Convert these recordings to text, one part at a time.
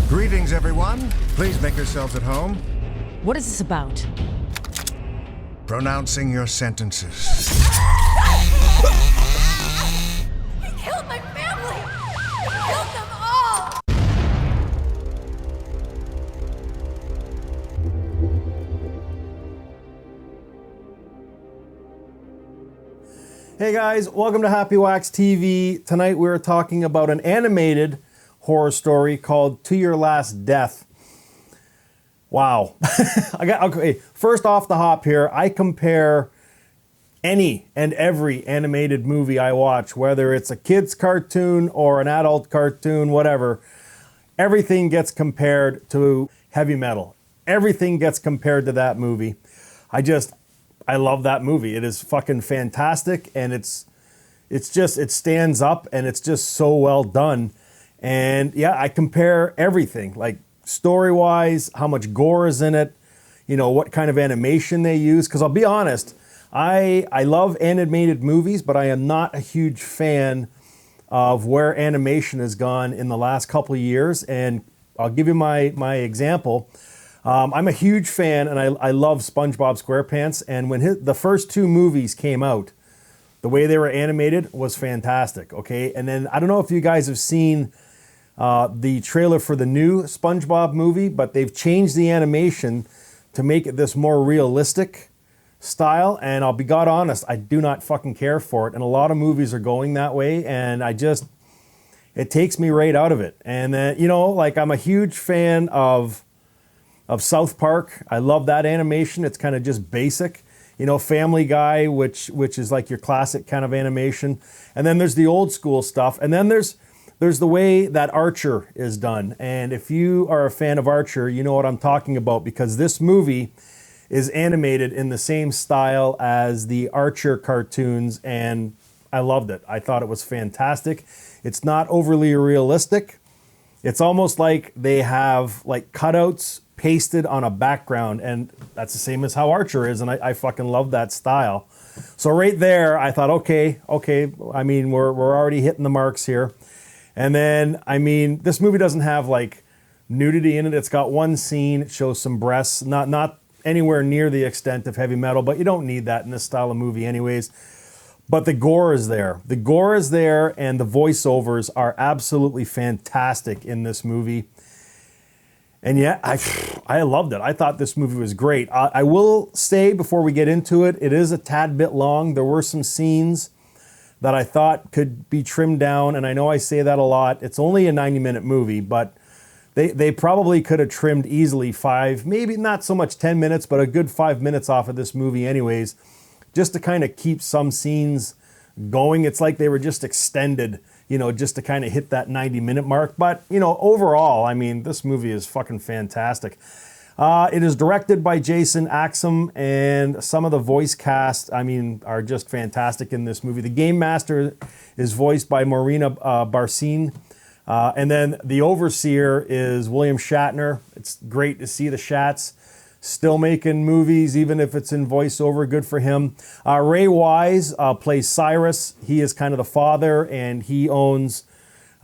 Greetings, everyone. Please make yourselves at home. What is this about? Pronouncing your sentences. He killed my family! He killed them all! Hey guys, welcome to Happywax TV. Tonight we're talking about an animated horror story called To Your Last Death. Wow. Okay, first off the hop here, I compare any and every animated movie I watch, whether it's a kid's cartoon or an adult cartoon, whatever, everything gets compared to heavy metal. Everything gets compared to that movie. I love that movie. It is fucking fantastic, and it stands up, and it's just so well done. And yeah, I compare everything, like story-wise, how much gore is in it, what kind of animation they use. Because I'll be honest, I love animated movies, but I am not a huge fan of where animation has gone in the last couple of years. And I'll give you my example. I'm a huge fan, and I love SpongeBob SquarePants. And when the first two movies came out, the way they were animated was fantastic, okay? And then I don't know if you guys have seen the trailer for the new SpongeBob movie, but they've changed the animation to make it this more realistic style. And I'll be God honest, I do not fucking care for it. And a lot of movies are going that way, and it takes me right out of it. And then, I'm a huge fan of South Park. I love that animation. It's kind of just basic. Family Guy, which is like your classic kind of animation. And then there's the old school stuff. And then there's the way that Archer is done. And if you are a fan of Archer, you know what I'm talking about, because this movie is animated in the same style as the Archer cartoons, and I loved it. I thought it was fantastic. It's not overly realistic. It's almost like they have like cutouts pasted on a background, and that's the same as how Archer is, and I fucking love that style. So right there, I thought, okay, I mean, we're already hitting the marks here. And then, I mean, this movie doesn't have like nudity in it. It's got one scene, it shows some breasts, not anywhere near the extent of heavy metal, but you don't need that in this style of movie anyways. But the gore is there. The gore is there, and the voiceovers are absolutely fantastic in this movie. And yeah, I loved it. I thought this movie was great. I will say before we get into it, it is a tad bit long. There were some scenes that I thought could be trimmed down, and I know I say that a lot. It's only a 90-minute movie, but they probably could have trimmed easily 5, maybe not so much 10 minutes, but a good 5 minutes off of this movie anyways, just to kind of keep some scenes going. It's like they were just extended, just to kind of hit that 90-minute mark. But, overall, I mean, this movie is fucking fantastic. It is directed by Jason Axum, and some of the voice cast, I mean, are just fantastic in this movie. The Game Master is voiced by Marina Barcine, and then the Overseer is William Shatner. It's great to see the Shats still making movies, even if it's in voiceover. Good for him. Ray Wise plays Cyrus. He is kind of the father, and he owns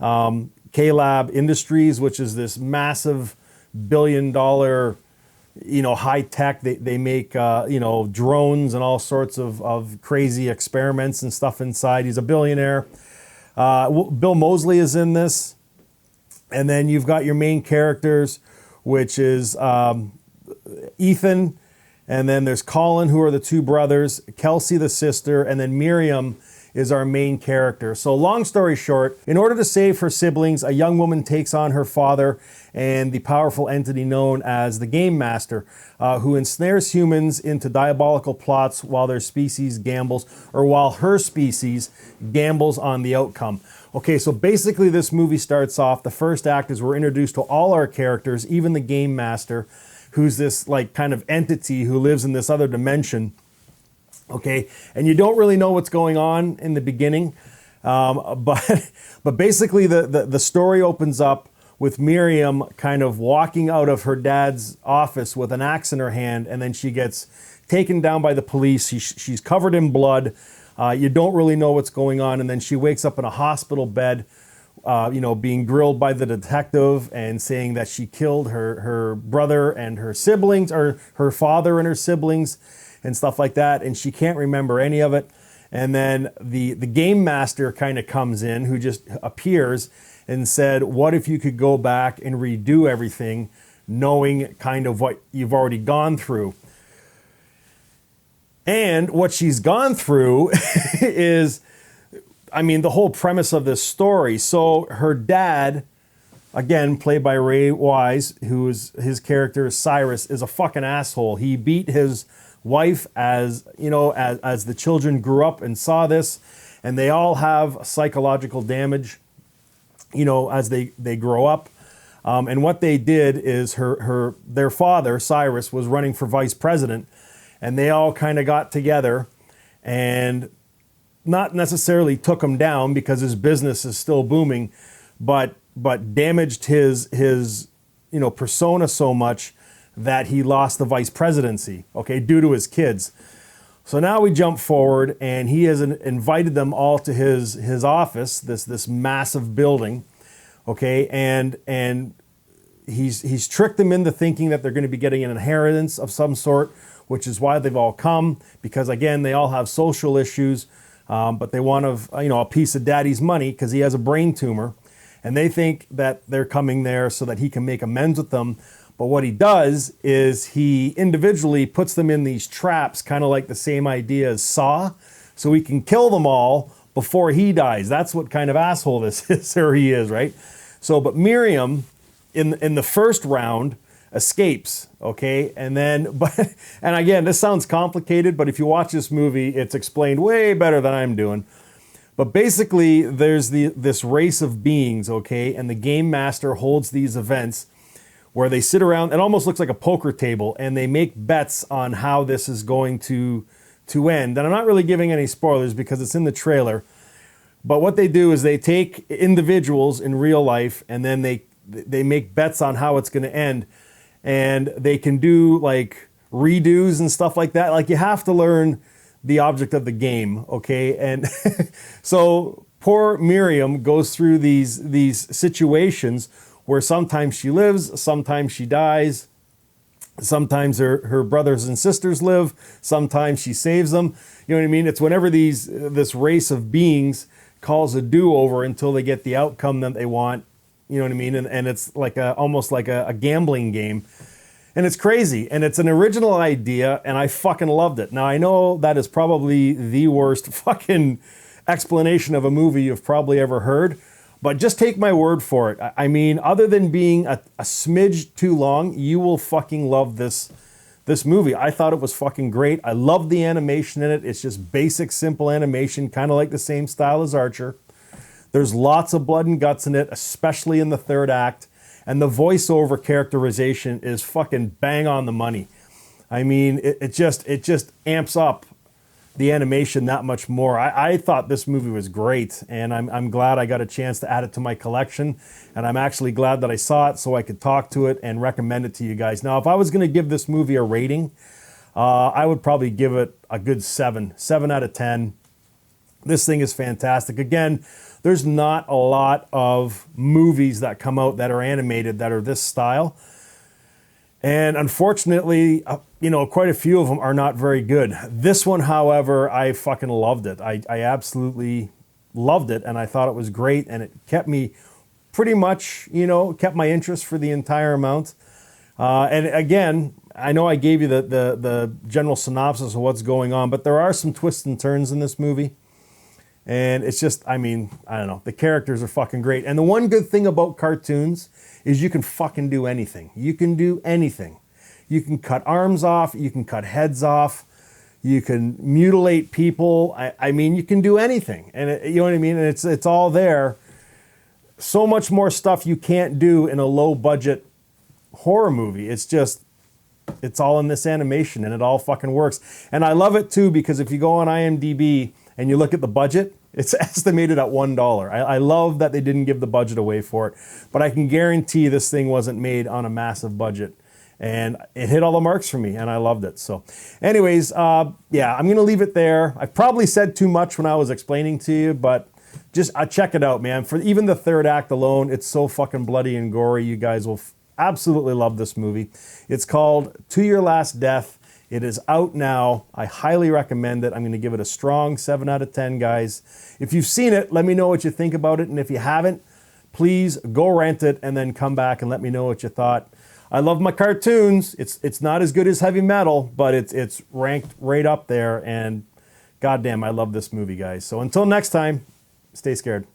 K-Lab Industries, which is this massive billion-dollar, high tech. They make drones and all sorts of crazy experiments and stuff inside. He's a billionaire. Bill Moseley is in this, and then you've got your main characters, which is Ethan, and then there's Colin, who are the two brothers, Kelsey the sister, and then Miriam is our main character. So long story short, in order to save her siblings, a young woman takes on her father and the powerful entity known as the Game Master, who ensnares humans into diabolical plots while their species gambles, or while her species gambles on the outcome. Okay, so basically this movie starts off, the first act is we're introduced to all our characters, even the Game Master, who's this like kind of entity who lives in this other dimension. Okay, and you don't really know what's going on in the beginning, but basically the story opens up with Miriam kind of walking out of her dad's office with an axe in her hand, and then she gets taken down by the police. She's covered in blood. You don't really know what's going on, and then she wakes up in a hospital bed being grilled by the detective and saying that she killed her brother and her siblings, or her father and her siblings, and stuff like that, and she can't remember any of it. And then the game master kind of comes in, who just appears and said, what if you could go back and redo everything, knowing kind of what you've already gone through? And what she's gone through is, I mean, the whole premise of this story. So her dad, again, played by Ray Wise, his character, Cyrus, is a fucking asshole. He beat his wife as the children grew up and saw this, and they all have psychological damage, as they grow up. And what they did is their father, Cyrus, was running for vice president, and they all kind of got together and not necessarily took him down because his business is still booming, but damaged his persona so much that he lost the vice presidency, due to his kids. So now we jump forward, and he has invited them all to his office, this massive building, and he's tricked them into thinking that they're going to be getting an inheritance of some sort, which is why they've all come, because again, they all have social issues, but they want a piece of daddy's money because he has a brain tumor, and they think that they're coming there so that he can make amends with them. But what he does is he individually puts them in these traps, kind of like the same idea as Saw, so he can kill them all before he dies. That's what kind of asshole this is, or he is, right? So, but Miriam, in the first round, escapes, and then, and again, this sounds complicated, but if you watch this movie, it's explained way better than I'm doing. But basically, there's this race of beings, and the game master holds these events where they sit around, it almost looks like a poker table, and they make bets on how this is going to end. And I'm not really giving any spoilers because it's in the trailer, but what they do is they take individuals in real life, and then they make bets on how it's going to end. And they can do like redos and stuff like that. Like, you have to learn the object of the game, And so poor Miriam goes through these situations where sometimes she lives, sometimes she dies, sometimes her brothers and sisters live, sometimes she saves them. You know what I mean? It's whenever this race of beings calls a do-over until they get the outcome that they want. You know what I mean? And it's like almost like a gambling game. And it's crazy. And it's an original idea, and I fucking loved it. Now, I know that is probably the worst fucking explanation of a movie you've probably ever heard, but just take my word for it. I mean, other than being a smidge too long, you will fucking love this movie. I thought it was fucking great. I love the animation in it. It's just basic, simple animation, kind of like the same style as Archer. There's lots of blood and guts in it, especially in the third act. And the voiceover characterization is fucking bang on the money. I mean, it just amps up the animation that much more. I thought this movie was great, and I'm glad I got a chance to add it to my collection. And I'm actually glad that I saw it so I could talk to it and recommend it to you guys. Now, if I was going to give this movie a rating, I would probably give it a good 7 out of 10. This thing is fantastic. Again, there's not a lot of movies that come out that are animated that are this style. And unfortunately, quite a few of them are not very good. This one, however, I fucking loved it. I absolutely loved it, and I thought it was great, and it kept me pretty much, kept my interest for the entire amount. And again, I know I gave you the general synopsis of what's going on, but there are some twists and turns in this movie. And it's just, I don't know. The characters are fucking great. And the one good thing about cartoons is you can fucking do anything. You can do anything. You can cut arms off. You can cut heads off. You can mutilate people. I mean, you can do anything. And you know what I mean? And it's all there. So much more stuff you can't do in a low budget horror movie. It's all in this animation, and it all fucking works. And I love it too, because if you go on IMDb and you look at the budget, it's estimated at $1. I love that they didn't give the budget away for it, but I can guarantee this thing wasn't made on a massive budget, and it hit all the marks for me, and I loved it. So anyways, yeah, I'm going to leave it there. I probably said too much when I was explaining to you, but just check it out, man. For even the third act alone, it's so fucking bloody and gory. You guys will absolutely love this movie. It's called To Your Last Death. It is out now. I highly recommend it. I'm going to give it a strong 7 out of 10, guys. If you've seen it, let me know what you think about it. And if you haven't, please go rent it and then come back and let me know what you thought. I love my cartoons. It's not as good as Heavy Metal, but it's ranked right up there. And goddamn, I love this movie, guys. So until next time, stay scared.